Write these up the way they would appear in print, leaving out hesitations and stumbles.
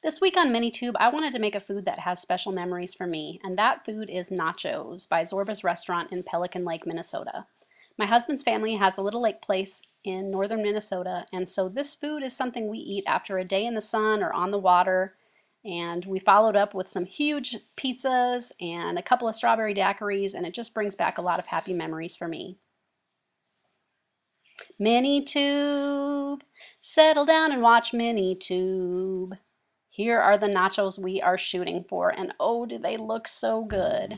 This week on MiniTube, I wanted to make a food that has special memories for me, and that food is Nachos by Zorba's Restaurant in Pelican Lake, Minnesota. My husband's family has a little lake place in northern Minnesota, and so this food is something we eat after a day in the sun or on the water, and we followed up with some huge pizzas and a couple of strawberry daiquiris, and it just brings back a lot of happy memories for me. MiniTube, settle down and watch MiniTube. Here are the nachos we are shooting for, and oh, do they look so good.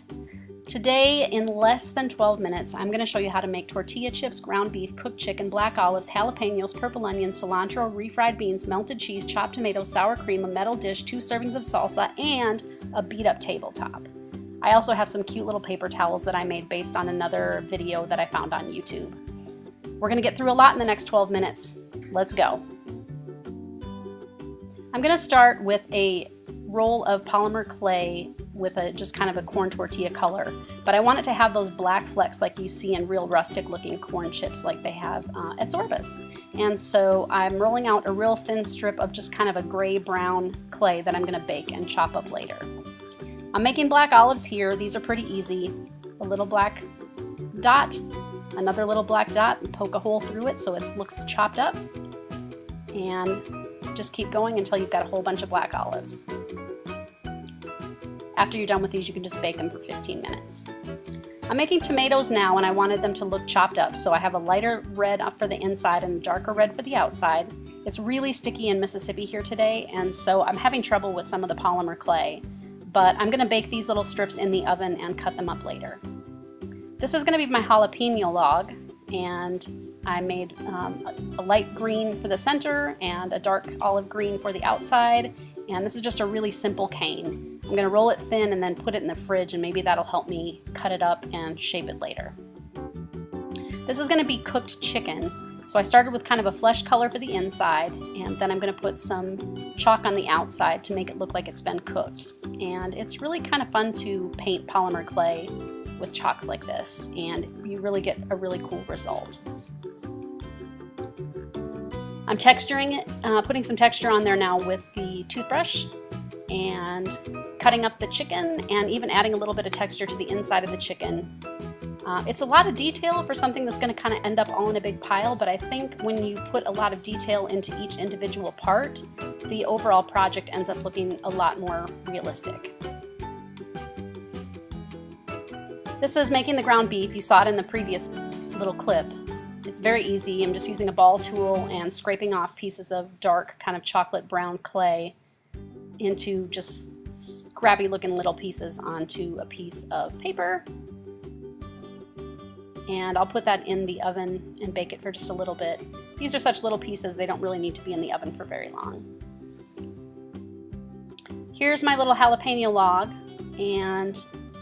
Today, in less than 12 minutes, I'm going to show you how to make tortilla chips, ground beef, cooked chicken, black olives, jalapeños, purple onions, cilantro, refried beans, melted cheese, chopped tomatoes, sour cream, a metal dish, 2 servings of salsa, and a beat-up tabletop. I also have some cute little paper towels that I made based on another video that I found on YouTube. We're going to get through a lot in the next 12 minutes. Let's go. I'm going to start with a roll of polymer clay with just kind of a corn tortilla color, but I want it to have those black flecks like you see in real rustic looking corn chips like they have at Zorba's. And so I'm rolling out a real thin strip of just kind of a gray brown clay that I'm going to bake and chop up later. I'm making black olives here. These are pretty easy. A little black dot, another little black dot, and poke a hole through it so it looks chopped up, and just keep going until you've got a whole bunch of black olives. After you're done with these, you can just bake them for 15 minutes. I'm making tomatoes now, and I wanted them to look chopped up, so I have a lighter red up for the inside and a darker red for the outside. It's really sticky in Mississippi here today, and so I'm having trouble with some of the polymer clay, but I'm gonna bake these little strips in the oven and cut them up later. This is gonna be my jalapeno log, and I made a light green for the center and a dark olive green for the outside, and this is just a really simple cane. I'm going to roll it thin and then put it in the fridge, and maybe that'll help me cut it up and shape it later. This is going to be cooked chicken, so I started with kind of a flesh color for the inside, and then I'm going to put some chalk on the outside to make it look like it's been cooked. And it's really kind of fun to paint polymer clay with chalks like this, and you really get a really cool result. I'm texturing it, putting some texture on there now with the toothbrush and cutting up the chicken and even adding a little bit of texture to the inside of the chicken. It's a lot of detail for something that's going to kind of end up all in a big pile, but I think when you put a lot of detail into each individual part, the overall project ends up looking a lot more realistic. This is making the ground beef. You saw it in the previous little clip. It's very easy. I'm just using a ball tool and scraping off pieces of dark kind of chocolate brown clay into just scrappy looking little pieces onto a piece of paper. And I'll put that in the oven and bake it for just a little bit. These are such little pieces, they don't really need to be in the oven for very long. Here's my little jalapeno log, and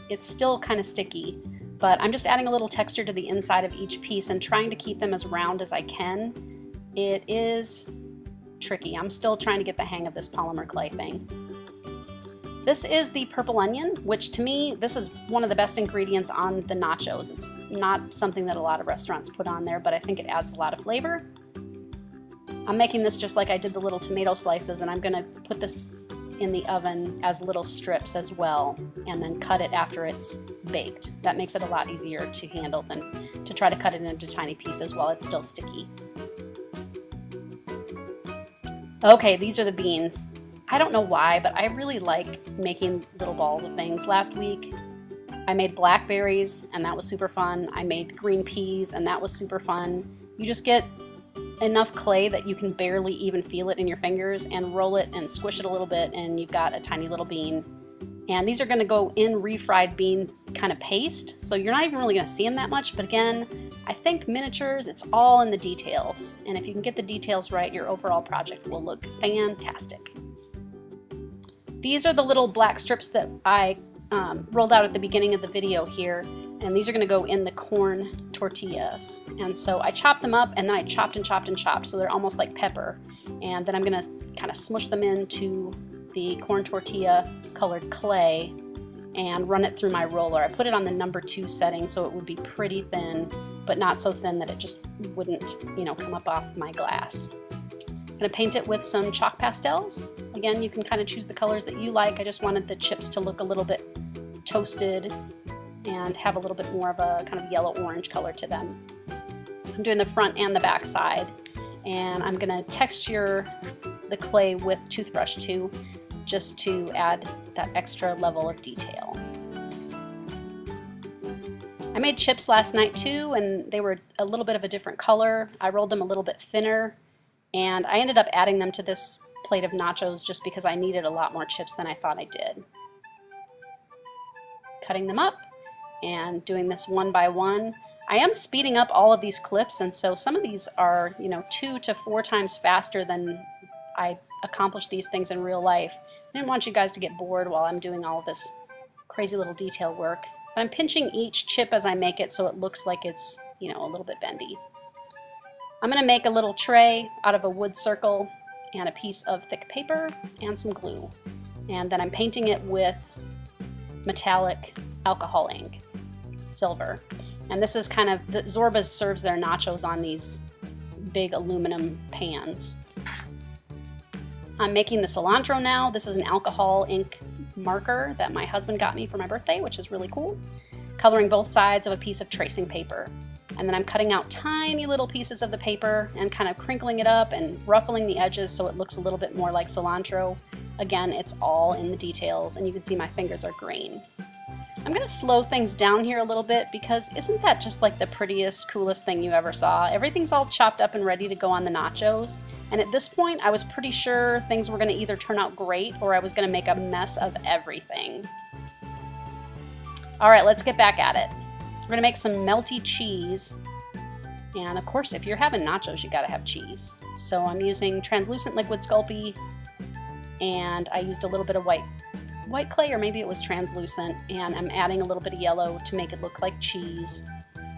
it's still kind of sticky, but I'm just adding a little texture to the inside of each piece and trying to keep them as round as I can. It is tricky. I'm still trying to get the hang of this polymer clay thing. This is the purple onion, which to me, this is one of the best ingredients on the nachos. It's not something that a lot of restaurants put on there, but I think it adds a lot of flavor. I'm making this just like I did the little tomato slices, and I'm gonna put this in the oven as little strips as well, and then cut it after it's baked. That makes it a lot easier to handle than to try to cut it into tiny pieces while it's still sticky. Okay, these are the beans. I don't know why, but I really like making little balls of things. Last week, I made blackberries, and that was super fun. I made green peas, and that was super fun. You just get enough clay that you can barely even feel it in your fingers and roll it and squish it a little bit, and you've got a tiny little bean. And these are going to go in refried bean kind of paste, so you're not even really going to see them that much, but again, I think miniatures, it's all in the details, and if you can get the details right, your overall project will look fantastic. These are the little black strips that I rolled out at the beginning of the video here, and these are going to go in the corn tortillas. And so I chopped them up, and then I chopped and chopped and chopped, so they're almost like pepper. And then I'm going to kind of smush them into the corn tortilla colored clay and run it through my roller. I put it on the number 2 setting so it would be pretty thin, but not so thin that it just wouldn't, come up off my glass. gonna paint it with some chalk pastels. Again, you can kind of choose the colors that you like. I just wanted the chips to look a little bit toasted and have a little bit more of a kind of yellow-orange color to them. I'm doing the front and the back side, and I'm gonna texture the clay with toothbrush too, just to add that extra level of detail. I made chips last night too, and they were a little bit of a different color. I rolled them a little bit thinner, and I ended up adding them to this plate of nachos just because I needed a lot more chips than I thought I did. Cutting them up and doing this one by one. I am speeding up all of these clips, and so some of these are, 2 to 4 times faster than I accomplish these things in real life. I didn't want you guys to get bored while I'm doing all of this crazy little detail work. But I'm pinching each chip as I make it so it looks like it's, a little bit bendy. I'm going to make a little tray out of a wood circle and a piece of thick paper and some glue. And then I'm painting it with metallic alcohol ink, silver. And this is kind of, Zorba's serves their nachos on these big aluminum pans. I'm making the cilantro now. This is an alcohol ink marker that my husband got me for my birthday, which is really cool. Coloring both sides of a piece of tracing paper. And then I'm cutting out tiny little pieces of the paper and kind of crinkling it up and ruffling the edges so it looks a little bit more like cilantro. Again, it's all in the details, and you can see my fingers are green. I'm gonna slow things down here a little bit because isn't that just like the prettiest, coolest thing you ever saw? Everything's all chopped up and ready to go on the nachos. And at this point, I was pretty sure things were gonna either turn out great or I was gonna make a mess of everything. All right, let's get back at it. We're gonna make some melty cheese. And of course, if you're having nachos, you gotta have cheese. So I'm using translucent liquid Sculpting, and I used a little bit of white clay, or maybe it was translucent, and I'm adding a little bit of yellow to make it look like cheese.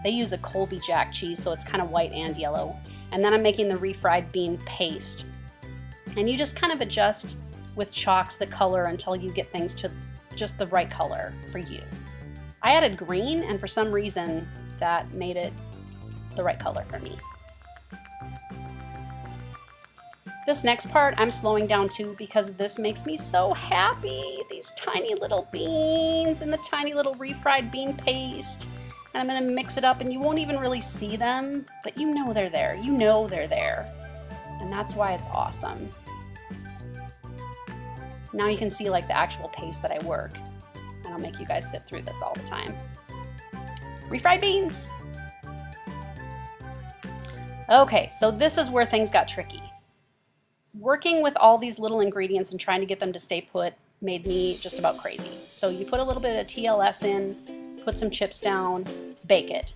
They use a Colby Jack cheese, so it's kind of white and yellow. And then I'm making the refried bean paste. And you just kind of adjust with chalks the color until you get things to just the right color for you. I added green, and for some reason that made it the right color for me. This next part I'm slowing down too because this makes me so happy. These tiny little beans and the tiny little refried bean paste. And I'm gonna mix it up, and you won't even really see them, but you know they're there. You know they're there. And that's why it's awesome. Now you can see like the actual paste that I work. And I'll make you guys sit through this all the time. Refried beans! Okay, so this is where things got tricky. Working with all these little ingredients and trying to get them to stay put made me just about crazy. So you put a little bit of TLS in, put some chips down, bake it.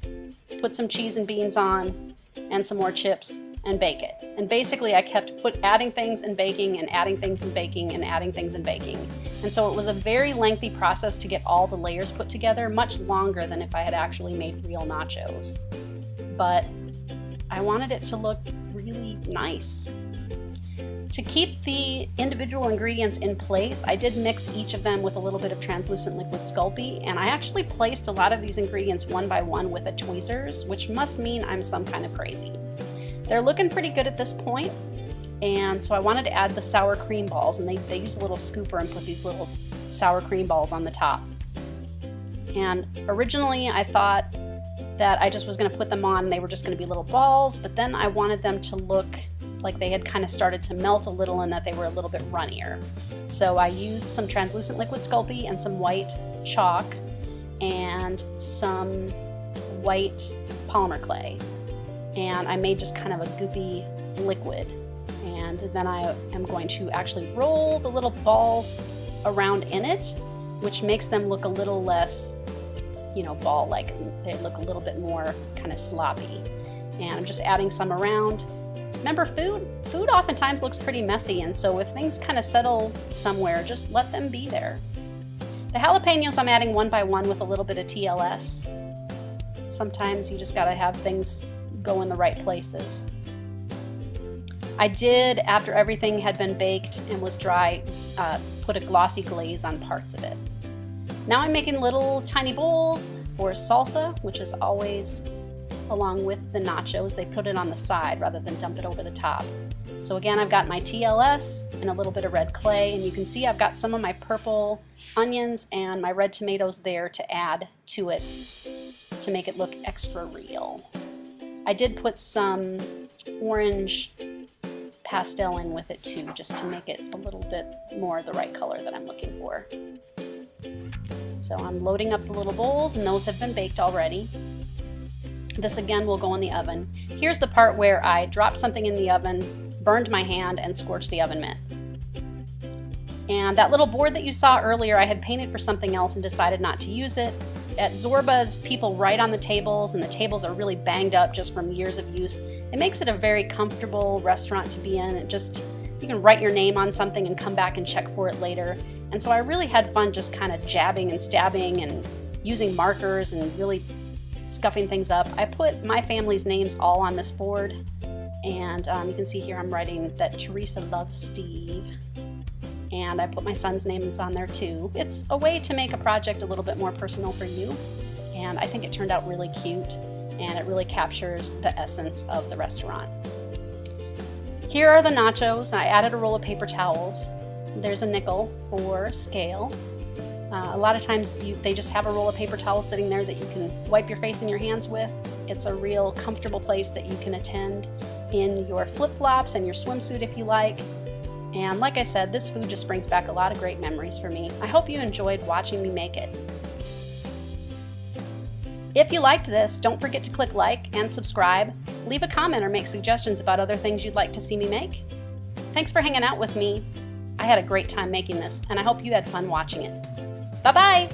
Put some cheese and beans on, and some more chips, and bake it. And basically I kept adding things and baking and adding things and baking and adding things and baking. And so it was a very lengthy process to get all the layers put together, much longer than if I had actually made real nachos. But I wanted it to look really nice. To keep the individual ingredients in place, I did mix each of them with a little bit of translucent liquid Sculpting, and I actually placed a lot of these ingredients one by one with a tweezers, which must mean I'm some kind of crazy. They're looking pretty good at this point, and so I wanted to add the sour cream balls, and they use a little scooper and put these little sour cream balls on the top. And originally I thought that I just was going to put them on and they were just going to be little balls, but then I wanted them to look like they had kind of started to melt a little and that they were a little bit runnier. So I used some translucent liquid Sculpting and some white chalk and some white polymer clay. And I made just kind of a goopy liquid. And then I am going to actually roll the little balls around in it, which makes them look a little less, ball-like. They look a little bit more kind of sloppy. And I'm just adding some around. Remember, food oftentimes looks pretty messy, and so if things kind of settle somewhere, just let them be there. The jalapeños I'm adding one by one with a little bit of TLS. Sometimes you just gotta have things go in the right places. I did, after everything had been baked and was dry, put a glossy glaze on parts of it. Now I'm making little tiny bowls for salsa, which is always along with the nachos. They put it on the side rather than dump it over the top. So again, I've got my TLS and a little bit of red clay, and you can see I've got some of my purple onions and my red tomatoes there to add to it to make it look extra real. I did put some orange pastel in with it too, just to make it a little bit more the right color that I'm looking for. So I'm loading up the little bowls, and those have been baked already. This again will go in the oven. Here's the part where I dropped something in the oven, burned my hand, and scorched the oven mitt. And that little board that you saw earlier, I had painted for something else and decided not to use it. At Zorba's, people write on the tables, and the tables are really banged up just from years of use. It makes it a very comfortable restaurant to be in. You can write your name on something and come back and check for it later. And so I really had fun just kind of jabbing and stabbing and using markers and really scuffing things up. I put my family's names all on this board, and you can see here I'm writing that Teresa loves Steve, and I put my son's names on there too. It's a way to make a project a little bit more personal for you, and I think it turned out really cute, and it really captures the essence of the restaurant. Here are the nachos. I added a roll of paper towels. There's a nickel for scale. A lot of times they just have a roll of paper towels sitting there that you can wipe your face and your hands with. It's a real comfortable place that you can attend in your flip-flops and your swimsuit if you like. And like I said, this food just brings back a lot of great memories for me. I hope you enjoyed watching me make it. If you liked this, don't forget to click like and subscribe. Leave a comment or make suggestions about other things you'd like to see me make. Thanks for hanging out with me. I had a great time making this, and I hope you had fun watching it. Bye-bye!